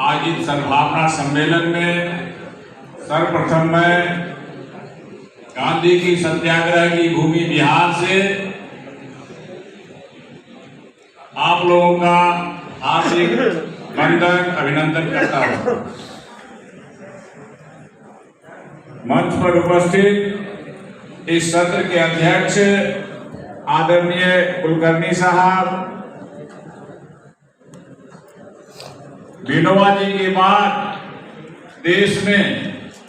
आयोजित सद्भावना सम्मेलन में सर्वप्रथम मैं गांधी की सत्याग्रह की भूमि बिहार से आप लोगों का हार्दिक वंदन अभिनंदन करता हूं। मंच पर उपस्थित इस सत्र के अध्यक्ष आदरणीय कुलकर्णी साहब, विनोबा जी के बाद देश में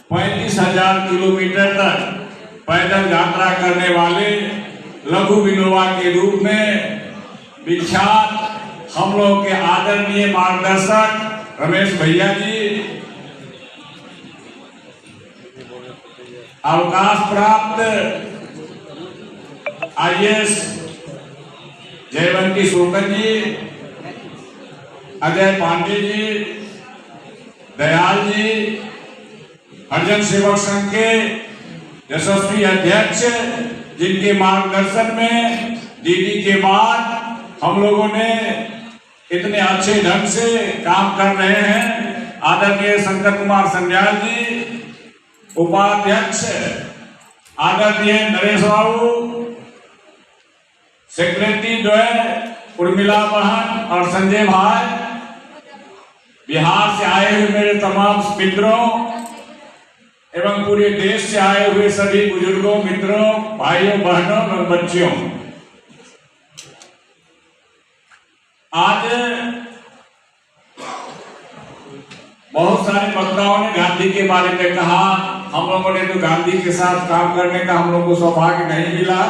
35,000 किलोमीटर तक पैदल यात्रा करने वाले लघु विनोबा के रूप में विख्यात हम लोग के आदरणीय मार्गदर्शक रमेश भैया जी, अवकाश प्राप्त IAS जयवंती सोकन जी, अजय पांडे जी, दयाल जी, हरिजन सेवक संघ के यशस्वी अध्यक्ष, जिनके मार्गदर्शन में दीदी के बाद हम लोगों ने इतने अच्छे ढंग से काम कर रहे हैं, आदरणीय शंकर कुमार संध्याल जी, उपाध्यक्ष आदरणीय नरेश बाबू, सेक्रेटरी द्वय उर्मिला बहन और संजय भाई, बिहार से आए हुए मेरे तमाम मित्रों एवं पूरे देश से आए हुए सभी बुजुर्गों, मित्रों, भाइयों, बहनों और बच्चियों, आज बहुत सारे वक्ताओं ने गांधी के बारे में कहा। हम लोगों ने तो गांधी के साथ काम करने का हम लोगों को सौभाग्य नहीं मिला,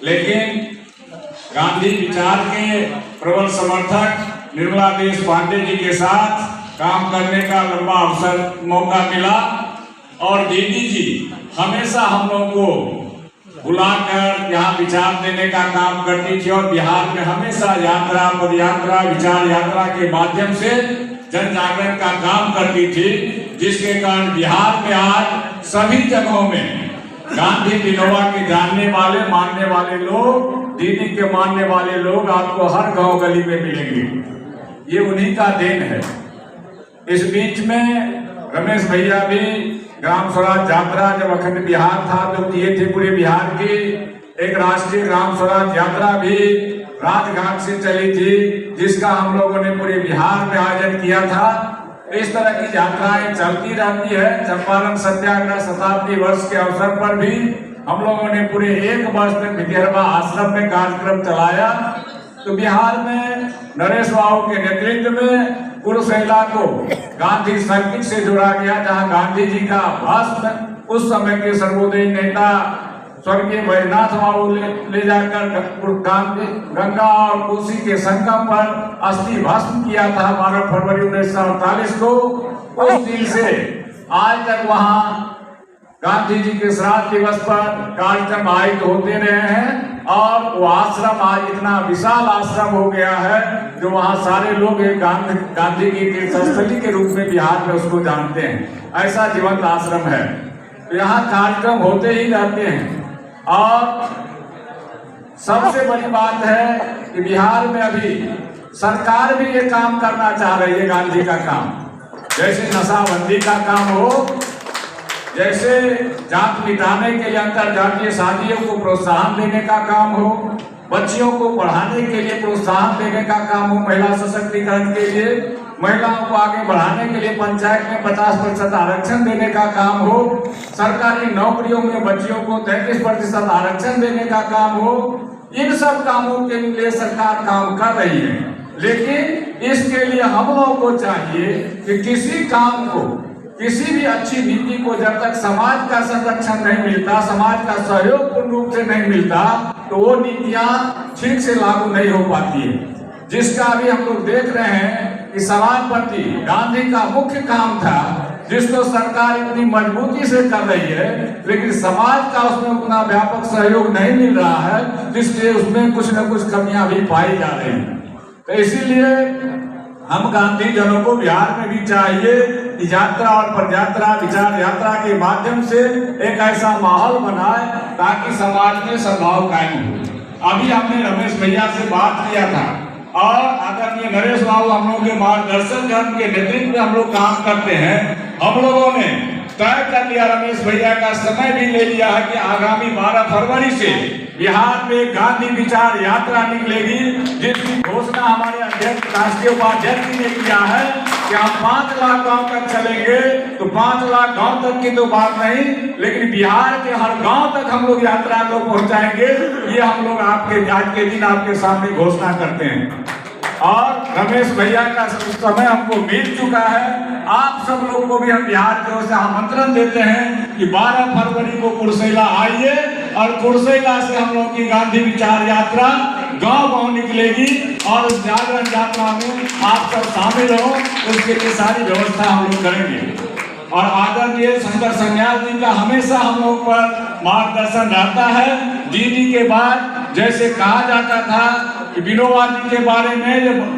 लेकिन गांधी विचार के प्रबल समर्थक निर्मला देश पांडे जी के साथ काम करने का लंबा अवसर मौका मिला और दीदी जी हमेशा हम लोगों को बुलाकर यहाँ विचार देने का काम करती थी और बिहार में हमेशा यात्रा, पदयात्रा, विचार यात्रा के माध्यम से जन जागरण का काम करती थी, जिसके कारण बिहार में आज सभी जगहों में गांधी विनोबा के जानने वाले, मानने वाले लोग, दीदी के मानने वाले लोग आपको हर गांव गली में मिलेंगे। ये उन्हीं का देन है। इस बीच में रमेश भैया भी ग्राम स्वराज यात्रा जब अखंड बिहार था तो किए थे पूरे बिहार की। एक राष्ट्रीय ग्राम स्वराज यात्रा भी राजघाट से चली थी, जिसका हम लोगों ने पूरे बिहार में आयोजन किया था। इस तरह की यात्राएं चलती रहती है। चंपारण सत्याग्रह शताब्दी वर्ष के अवसर पर भी हम लोगों ने पूरे 1 वर्ष तक विद्यार्थी आश्रम में कार्यक्रम चलाया। तो बिहार में नरेश बाबू के नेतृत्व में कुरुशैला को गांधी सर्किट से जोड़ा गया, जहां गांधी जी का भस्म उस समय के सर्वोदयी नेता स्वर्गीय बैजनाथ बाबू ले जाकर गंगा और कोसी के संगम पर अस्थि भस्म किया था 12 फरवरी 1948 को। उस दिन से आज तक वहां गांधी जी के श्राद्ध दिवस पर कार्यक्रम आयोजित होते रहे हैं और वो आश्रम आज इतना विशाल आश्रम हो गया है जो वहाँ सारे लोग एक गांधी की तीर्थस्थली के रूप में बिहार में उसको जानते हैं। ऐसा जीवंत आश्रम है। तो यहाँ कार्यक्रम होते ही रहते हैं और सबसे बड़ी बात है कि बिहार में अभी सरकार भी ये काम करना चाह रही है, गांधी का काम, जैसे नशाबंदी का काम हो, जैसे जात मिटाने के लिए अंतरजातीय शादियों को प्रोत्साहन देने का काम हो, बच्चियों को पढ़ाने के लिए प्रोत्साहन देने का काम हो, महिला सशक्तिकरण के लिए, महिलाओं को आगे बढ़ाने के लिए पंचायत में 50% आरक्षण देने का काम हो, सरकारी नौकरियों में बच्चियों को 33% आरक्षण देने का काम हो। इन सब कामों के लिए सरकार काम कर रही है, लेकिन इसके लिए हम लोगों को चाहिए कि किसी काम को, किसी भी अच्छी नीति को जब तक समाज का संरक्षण नहीं मिलता, समाज का सहयोग पूर्ण रूप से नहीं मिलता, तो वो नीतियां ठीक से लागू नहीं हो पाती है। जिसका अभी हम लोग देख रहे हैं कि समाजपति गांधी का मुख्य काम था, जिसको सरकार इतनी मजबूती से कर रही है, लेकिन समाज का उसमें उतना व्यापक सहयोग नहीं मिल रहा है, जिसलिए उसमें कुछ न कुछ कमियां भी पाई जा रही हैं। तो इसीलिए हम गांधी जनों को बिहार में भी चाहिए कि यात्रा और पदयात्रा, विचार यात्रा के माध्यम से एक ऐसा माहौल बनाए ताकि समाज में सद्भाव कायम हो। अभी हमने रमेश भैया से बात किया था और आदरणीय नरेश बाबू हम लोग के मार्गदर्शन के नेतृत्व में हम लोग काम करते हैं। हम लोगों ने तय कर लिया, रमेश भैया का समय भी ले लिया है कि आगामी 12 फरवरी से बिहार में गांधी विचार यात्रा निकलेगी, जिसकी घोषणा हमारे अध्यक्ष राष्ट्रीय उपाध्यक्ष जी ने किया है कि हम 5 लाख गांव तक चलेंगे। तो 5 लाख गांव तक की तो बात नहीं, लेकिन बिहार के हर गांव तक हम लोग यात्रा को पहुंचाएंगे। ये हम लोग आपके आज के दिन आपके सामने घोषणा करते हैं। और रमेश भैया का समय हमको मिल चुका है। आप सब लोग को भी हम बिहार की ओर से आमंत्रण देते हैं कि 12 फरवरी को कुर्सेला आइए और कुर्सेला से हम लोग की गांधी विचार यात्रा गांव-गांव निकलेगी और उस जागरण यात्रा में आप सब शामिल हो, उसके लिए सारी व्यवस्था हम लोग करेंगे। और आदरणीय शंकर सन्याल जी का हमेशा हम लोग पर मार्गदर्शन रहता है। दीदी के बाद जैसे कहा जाता था कि विनोबा जी के बारे में, जब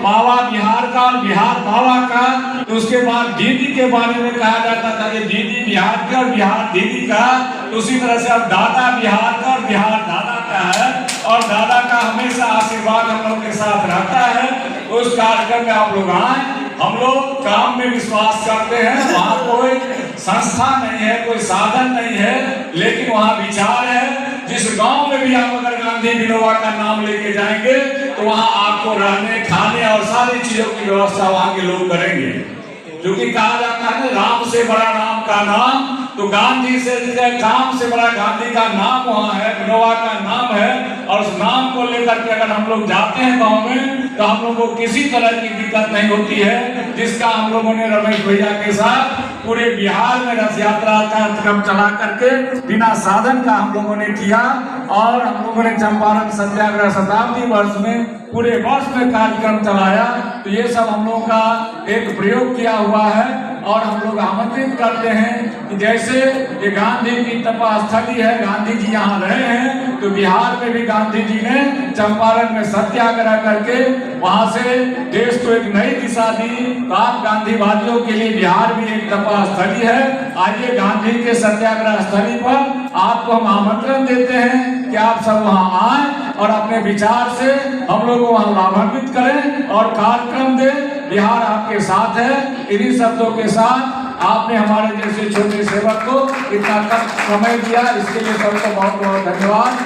बाबा बिहार का और बिहार बाबा का, तो उसके बाद दीदी के बारे में कहा जाता था कि दीदी बिहार का और बिहार दीदी का। तो उसी तरह से अब दादा बिहार का और बिहार दादा का है, और दादा का हमेशा आशीर्वाद हम लोग के साथ रहता है। उस कार्यक्रम में आप लोग आए। हम लोग काम में विश्वास करते हैं। वहाँ कोई संस्था नहीं है, कोई साधन नहीं है, लेकिन वहाँ विचार है। जिस गांव में भी आप अगर गांधी विनोबा का नाम लेके जाएंगे तो वहाँ आपको रहने, खाने और सारी चीजों की व्यवस्था वहाँ के लोग करेंगे। क्योंकि कहा जाता है राम से बड़ा राम का नाम, तो गांधी से काम से बड़ा गांधी का नाम वहाँ है, विनोबा का नाम है। और उस नाम को लेकर के अगर हम लोग जाते हैं गांव में तो हम लोग को किसी तरह की दिक्कत नहीं होती है, जिसका हम लोगों ने रमेश भैया के साथ पूरे बिहार में रथ यात्रा कार्यक्रम चला करके बिना साधन का हम लोगों ने किया। और हम लोगों ने चंपारण सत्याग्रह शताब्दी वर्ष में पूरे वर्ष में कार्यक्रम चलाया। तो ये सब हम लोगों का एक प्रयोग किया हुआ है। और हम लोग आमंत्रित करते हैं कि जैसे ये गांधी की तपस्थली है, गांधी जी यहाँ रहे हैं, तो बिहार में भी गांधी जी ने चंपारण में सत्याग्रह करके वहां से देश को एक नई दिशा दी। तो आप गांधीवादियों के लिए बिहार भी एक तपस्थली है। आइए गांधी के सत्याग्रह स्थली पर आपको हम आमंत्रण देते हैं कि आप सब वहां आए और अपने विचार से हम लोग को वहां लाभान्वित करें और कार्यक्रम दें। बिहार आपके साथ है। इन्हीं शब्दों के साथ आपने हमारे जैसे छोटे सेवक को इतना कम समय दिया, इसके लिए सबको बहुत बहुत धन्यवाद।